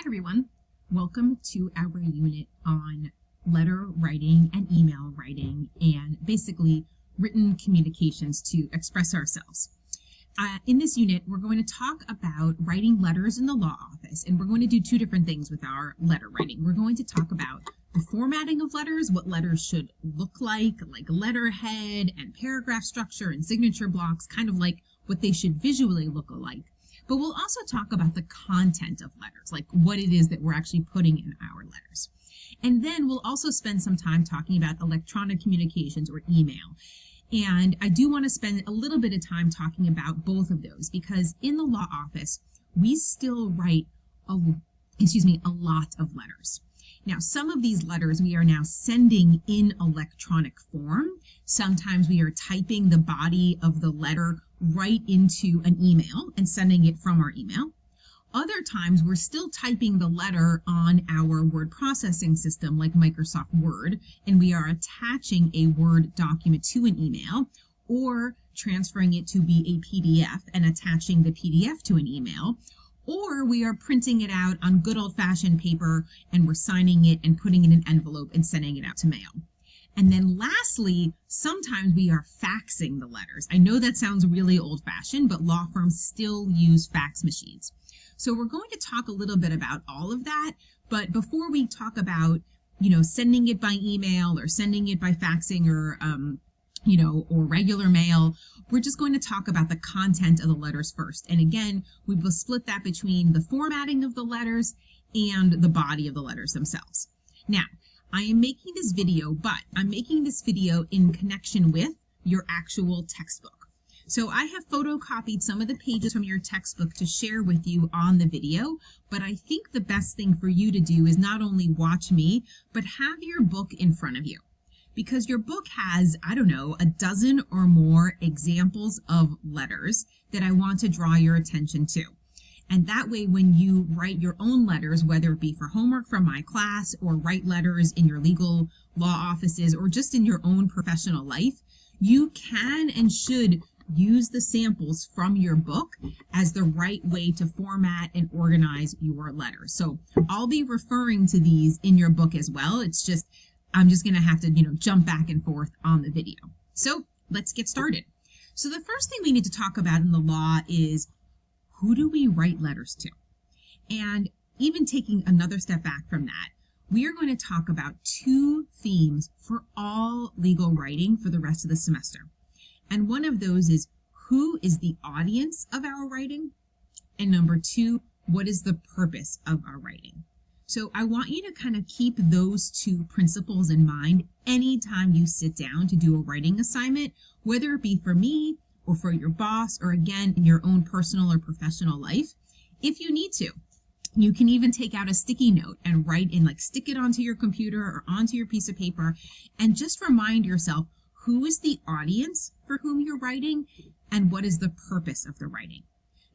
Hi everyone, welcome to our unit on letter writing and email writing and basically written communications to express ourselves. In this unit, we're going to talk about writing letters in the law office, and we're going to do two different things with our letter writing. We're going to talk about the formatting of letters, what letters should look like letterhead and paragraph structure and signature blocks, kind of like what they should visually look like. But we'll also talk about the content of letters, like what it is that we're actually putting in our letters. And then we'll also spend some time talking about electronic communications or email. And I do want to spend a little bit of time talking about both of those because in the law office, we still write a lot of letters. Now, some of these letters we are now sending in electronic form. Sometimes we are typing the body of the letter right into an email and sending it from our email. Other times we're still typing the letter on our word processing system like Microsoft Word, and we are attaching a Word document to an email or transferring it to be a PDF and attaching the PDF to an email. Or we are printing it out on good old-fashioned paper and we're signing it and putting it in an envelope and sending it out to mail. And then lastly, sometimes we are faxing the letters. I know that sounds really old-fashioned, but law firms still use fax machines. So we're going to talk a little bit about all of that, but before we talk about, sending it by email or sending it by faxing or regular mail, we're just going to talk about the content of the letters first. And again, we will split that between the formatting of the letters and the body of the letters themselves. Now, I am making this video, but I'm making this video in connection with your actual textbook. So I have photocopied some of the pages from your textbook to share with you on the video, but I think the best thing for you to do is not only watch me, but have your book in front of you. Because your book has, a dozen or more examples of letters that I want to draw your attention to. And that way, when you write your own letters, whether it be for homework from my class or write letters in your legal law offices or just in your own professional life, you can and should use the samples from your book as the right way to format and organize your letters. So I'll be referring to these in your book as well. I'm just going to have to, jump back and forth on the video. So let's get started. So the first thing we need to talk about in the law is who do we write letters to? And even taking another step back from that, we are going to talk about two themes for all legal writing for the rest of the semester. And one of those is who is the audience of our writing? And number two, what is the purpose of our writing? So I want you to kind of keep those two principles in mind anytime you sit down to do a writing assignment, whether it be for me or for your boss or again in your own personal or professional life. If you need to, you can even take out a sticky note and write in, stick it onto your computer or onto your piece of paper and just remind yourself who is the audience for whom you're writing and what is the purpose of the writing.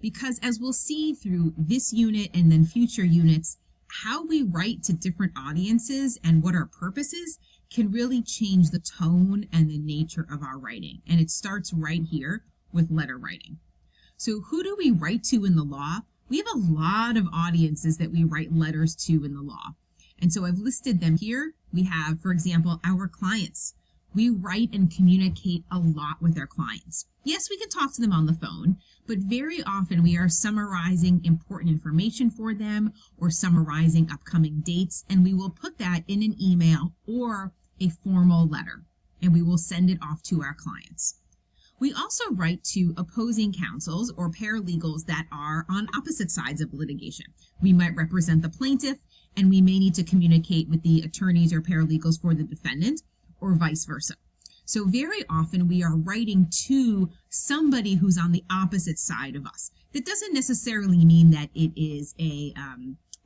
Because as we'll see through this unit and then future units, how we write to different audiences and what our purpose is can really change the tone and the nature of our writing. And it starts right here with letter writing. So who do we write to in the law? We have a lot of audiences that we write letters to in the law. And so I've listed them here. We have, for example, our clients. We write and communicate a lot with our clients. Yes, we can talk to them on the phone, but very often we are summarizing important information for them or summarizing upcoming dates, and we will put that in an email or a formal letter, and we will send it off to our clients. We also write to opposing counsels or paralegals that are on opposite sides of litigation. We might represent the plaintiff, and we may need to communicate with the attorneys or paralegals for the defendant, or vice versa. So very often we are writing to somebody who's on the opposite side of us. That doesn't necessarily mean that it is a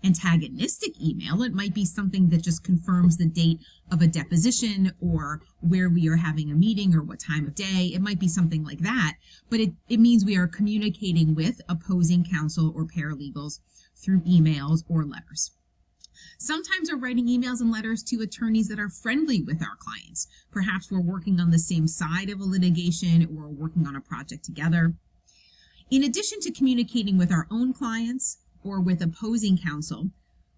antagonistic email. It might be something that just confirms the date of a deposition or where we are having a meeting or what time of day. It might be something like that, but it means we are communicating with opposing counsel or paralegals through emails or letters. Sometimes we're writing emails and letters to attorneys that are friendly with our clients. Perhaps we're working on the same side of a litigation or working on a project together. In addition to communicating with our own clients or with opposing counsel,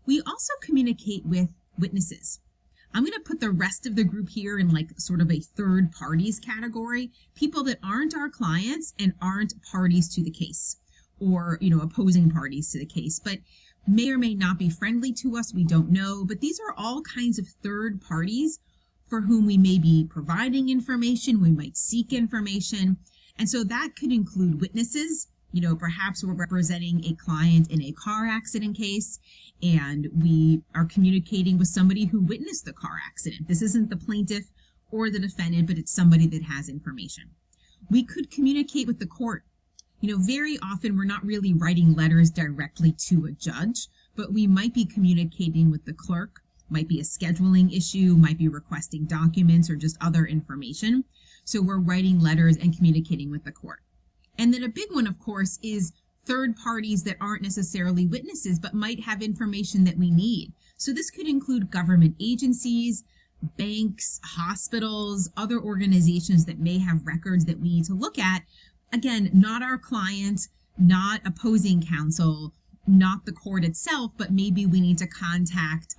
We also communicate with witnesses. I'm going to put the rest of the group here in like sort of a third parties category, people that aren't our clients and aren't parties to the case, or, opposing parties to the case, but may or may not be friendly to us. We don't know. But these are all kinds of third parties for whom we may be providing information. We might seek information. And so that could include witnesses. Perhaps we're representing a client in a car accident case and we are communicating with somebody who witnessed the car accident. This isn't the plaintiff or the defendant, but it's somebody that has information. We could communicate with the court. Very often we're not really writing letters directly to a judge, but we might be communicating with the clerk, might be a scheduling issue, might be requesting documents or just other information. So we're writing letters and communicating with the court. And then a big one, of course, is third parties that aren't necessarily witnesses, but might have information that we need. So this could include government agencies, banks, hospitals, other organizations that may have records that we need to look at. Again, not our client, not opposing counsel, not the court itself, but maybe we need to contact,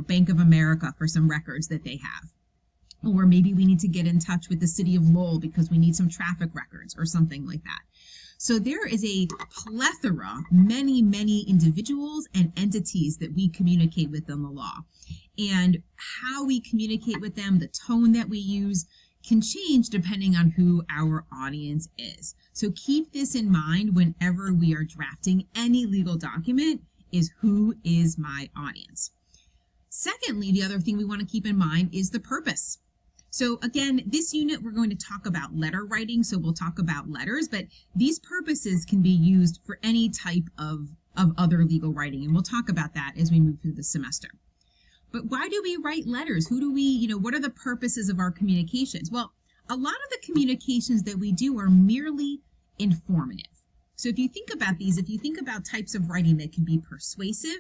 Bank of America for some records that they have. Or maybe we need to get in touch with the city of Lowell because we need some traffic records or something like that. So there is a plethora, many, many individuals and entities that we communicate with in the law. And how we communicate with them, the tone that we use, can change depending on who our audience is. So keep this in mind whenever we are drafting any legal document, is who is my audience. Secondly, the other thing we want to keep in mind is the purpose. So again, this unit we're going to talk about letter writing, so we'll talk about letters, but these purposes can be used for any type of other legal writing, and we'll talk about that as we move through the semester. But why do we write letters? What are the purposes of our communications? Well, a lot of the communications that we do are merely informative. So if you think about these, if you think about types of writing that can be persuasive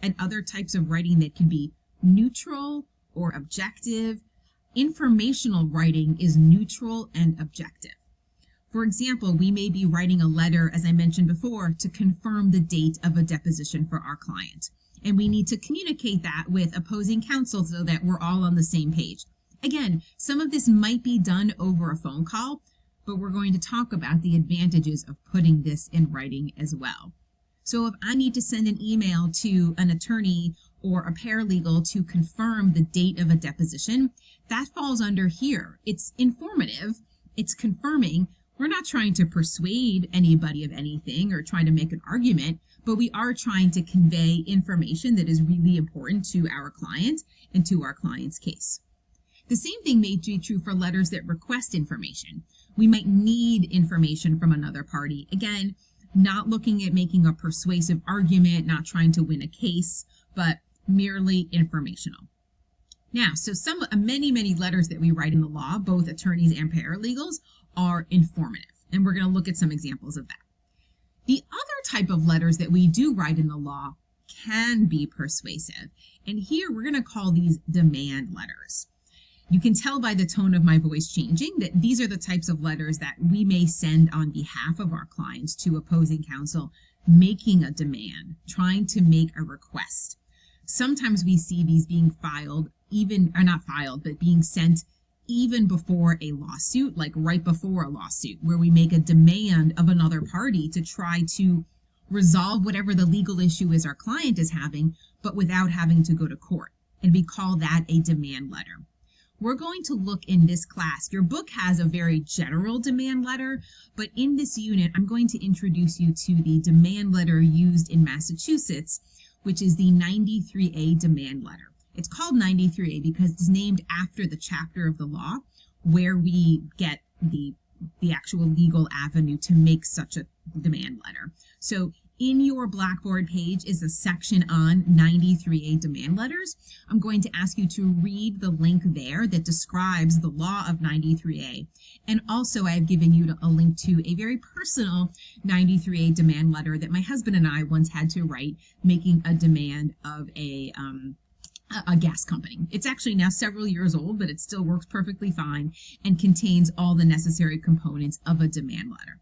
and other types of writing that can be neutral or objective, informational writing is neutral and objective. For example, we may be writing a letter, as I mentioned before, to confirm the date of a deposition for our client. And we need to communicate that with opposing counsel so that we're all on the same page. Again, some of this might be done over a phone call, but we're going to talk about the advantages of putting this in writing as well. So if I need to send an email to an attorney or a paralegal to confirm the date of a deposition, that falls under here. It's informative, it's confirming. We're not trying to persuade anybody of anything or trying to make an argument, but we are trying to convey information that is really important to our client and to our client's case. The same thing may be true for letters that request information. We might need information from another party. Again, not looking at making a persuasive argument, not trying to win a case, but merely informational. Now, so many letters that we write in the law, both attorneys and paralegals, are informative. And we're going to look at some examples of that. The other type of letters that we do write in the law can be persuasive. And here we're going to call these demand letters. You can tell by the tone of my voice changing that these are the types of letters that we may send on behalf of our clients to opposing counsel, making a demand, trying to make a request. Sometimes we see these being being sent even before a lawsuit, like right before a lawsuit, where we make a demand of another party to try to resolve whatever the legal issue is our client is having, but without having to go to court. And we call that a demand letter. We're going to look in this class. Your book has a very general demand letter, but in this unit, I'm going to introduce you to the demand letter used in Massachusetts, which is the 93A demand letter. It's called 93A because it's named after the chapter of the law where we get the actual legal avenue to make such a demand letter. So in your Blackboard page is a section on 93A demand letters. I'm going to ask you to read the link there that describes the law of 93A. And also I've given you a link to a very personal 93A demand letter that my husband and I once had to write, making a demand of a gas company. It's actually now several years old, but it still works perfectly fine and contains all the necessary components of a demand letter.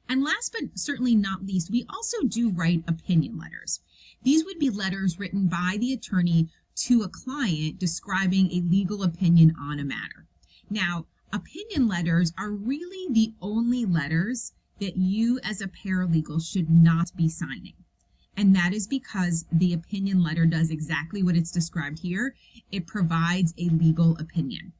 And last but certainly not least, we also do write opinion letters. These would be letters written by the attorney to a client describing a legal opinion on a matter. Now, opinion letters are really the only letters that you as a paralegal should not be signing. And that is because the opinion letter does exactly what it's described here. It provides a legal opinion.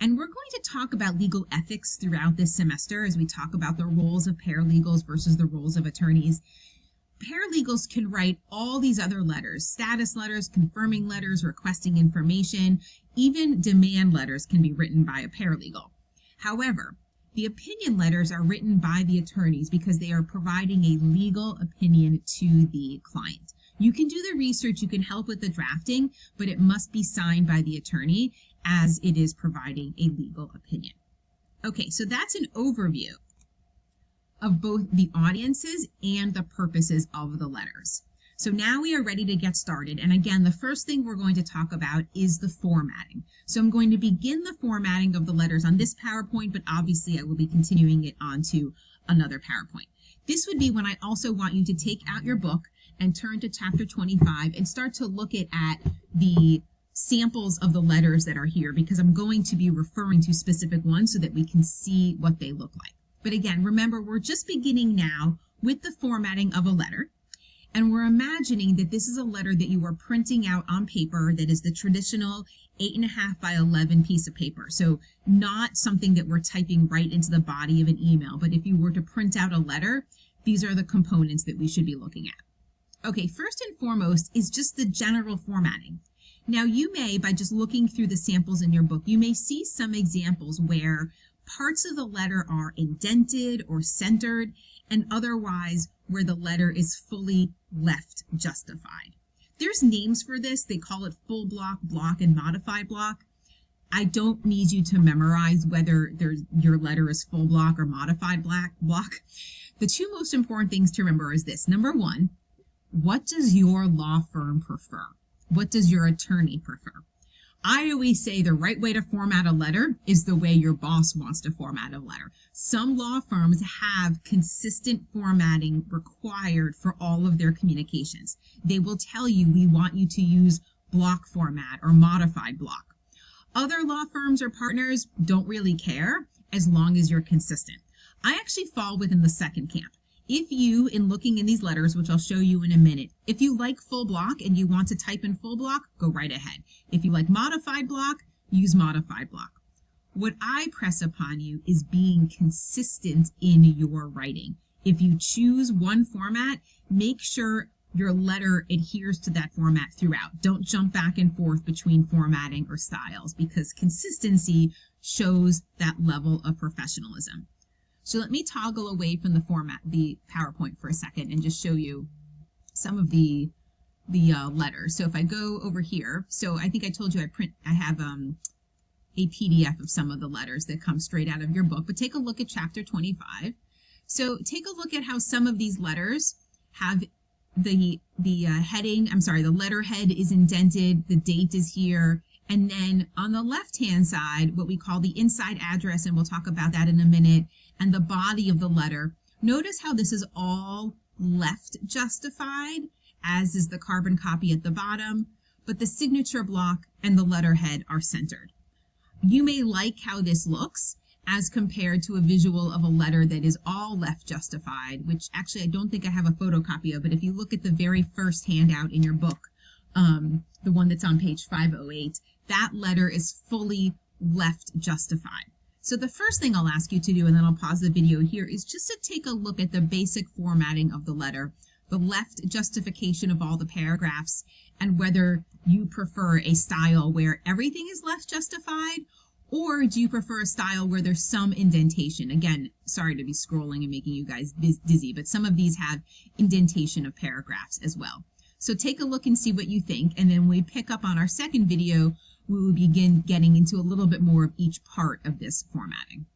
And we're going to talk about legal ethics throughout this semester as we talk about the roles of paralegals versus the roles of attorneys. Paralegals can write all these other letters, status letters, confirming letters, requesting information, even demand letters can be written by a paralegal. However, the opinion letters are written by the attorneys because they are providing a legal opinion to the client. You can do the research, you can help with the drafting, but it must be signed by the attorney as it is providing a legal opinion. Okay, so that's an overview of both the audiences and the purposes of the letters. So now we are ready to get started. And again, the first thing we're going to talk about is the formatting. So I'm going to begin the formatting of the letters on this PowerPoint, but obviously I will be continuing it onto another PowerPoint. This would be when I also want you to take out your book and turn to chapter 25 and start to look at the samples of the letters that are here, because I'm going to be referring to specific ones so that we can see what they look like. But again, remember, we're just beginning now with the formatting of a letter. And we're imagining that this is a letter that you are printing out on paper that is the traditional 8.5 by 11 piece of paper. So not something that we're typing right into the body of an email, but if you were to print out a letter, these are the components that we should be looking at. Okay, first and foremost is just the general formatting. Now you may, by just looking through the samples in your book, you may see some examples where parts of the letter are indented or centered, and otherwise where the letter is fully left justified. There's names for this. They call it full block, block, and modified block. I don't need you to memorize whether your letter is full block or modified block. The two most important things to remember is this. Number one, what does your law firm prefer? What does your attorney prefer? I always say the right way to format a letter is the way your boss wants to format a letter. Some law firms have consistent formatting required for all of their communications. They will tell you, we want you to use block format or modified block. Other law firms or partners don't really care as long as you're consistent. I actually fall within the second camp. If you, in looking in these letters, which I'll show you in a minute, if you like full block and you want to type in full block, go right ahead. If you like modified block, use modified block. What I press upon you is being consistent in your writing. If you choose one format, make sure your letter adheres to that format throughout. Don't jump back and forth between formatting or styles, because consistency shows that level of professionalism. So let me toggle away from the PowerPoint for a second and just show you some of the letters. So if I go over here, so I think I told you I have a PDF of some of the letters that come straight out of your book, but take a look at chapter 25. So take a look at how some of these letters have the letterhead is indented, the date is here, and then on the left-hand side, what we call the inside address, and we'll talk about that in a minute, and the body of the letter. Notice how this is all left justified, as is the carbon copy at the bottom, but the signature block and the letterhead are centered. You may like how this looks as compared to a visual of a letter that is all left justified, which actually I don't think I have a photocopy of, but if you look at the very first handout in your book, the one that's on page 508, that letter is fully left justified. So the first thing I'll ask you to do, and then I'll pause the video here, is just to take a look at the basic formatting of the letter, the left justification of all the paragraphs, and whether you prefer a style where everything is left justified, or do you prefer a style where there's some indentation? Again, sorry to be scrolling and making you guys dizzy, but some of these have indentation of paragraphs as well. So take a look and see what you think, and then when we pick up on our second video, we will begin getting into a little bit more of each part of this formatting.